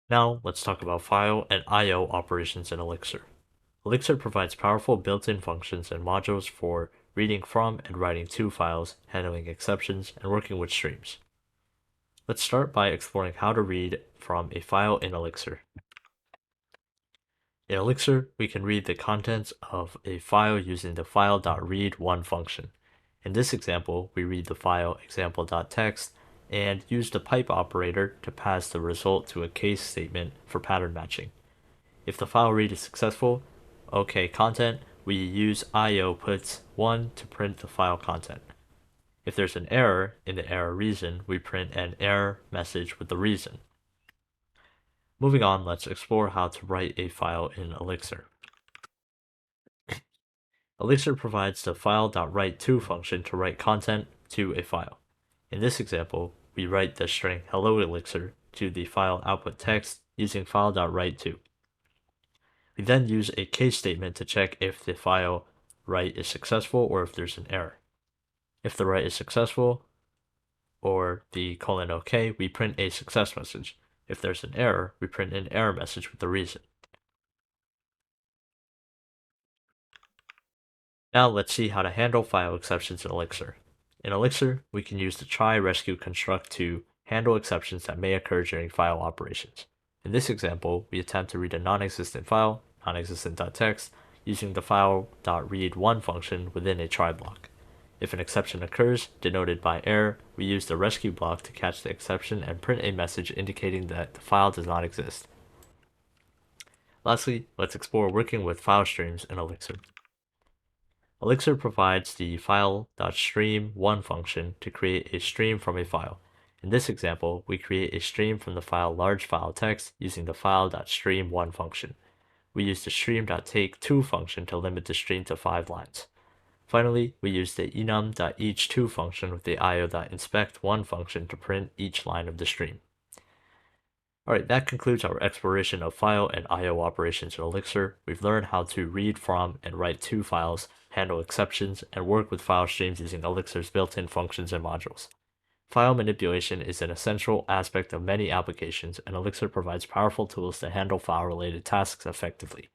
Now, let's talk about file and I/O operations in Elixir. Elixir provides powerful built-in functions and modules for reading from and writing to files, handling exceptions, and working with streams. Let's start by exploring how to read from a file in Elixir. In Elixir, we can read the contents of a file using the file.read1 function. In this example, we read the file example.txt and use the pipe operator to pass the result to a case statement for pattern matching. If the file read is successful, OK content, we use IO puts 1 to print the file content. If there's an error in the error reason, we print an error message with the reason. Moving on, let's explore how to write a file in Elixir. Elixir provides the file.write_to function to write content to a file. In this example, we write the string hello Elixir to the file output text using file.write_to. We then use a case statement to check if the file write is successful or if there's an error. If the write is successful, or the :OK, we print a success message. If there's an error, we print an error message with the reason. Now let's see how to handle file exceptions in Elixir. In Elixir, we can use the try rescue construct to handle exceptions that may occur during file operations. In this example, we attempt to read a non-existent file, non-existent.txt, using the file.read1 function within a try block. If an exception occurs, denoted by error, we use the rescue block to catch the exception and print a message indicating that the file does not exist. Lastly, let's explore working with file streams in Elixir. Elixir provides the file.stream1 function to create a stream from a file. In this example, we create a stream from the file large file text using the file.stream1 function. We use the stream.take2 function to limit the stream to 5 lines. Finally, we use the enum.each2 function with the io.inspect1 function to print each line of the stream. Alright, that concludes our exploration of file and I/O operations in Elixir. We've learned how to read from and write to files, handle exceptions, and work with file streams using Elixir's built-in functions and modules. File manipulation is an essential aspect of many applications, and Elixir provides powerful tools to handle file-related tasks effectively.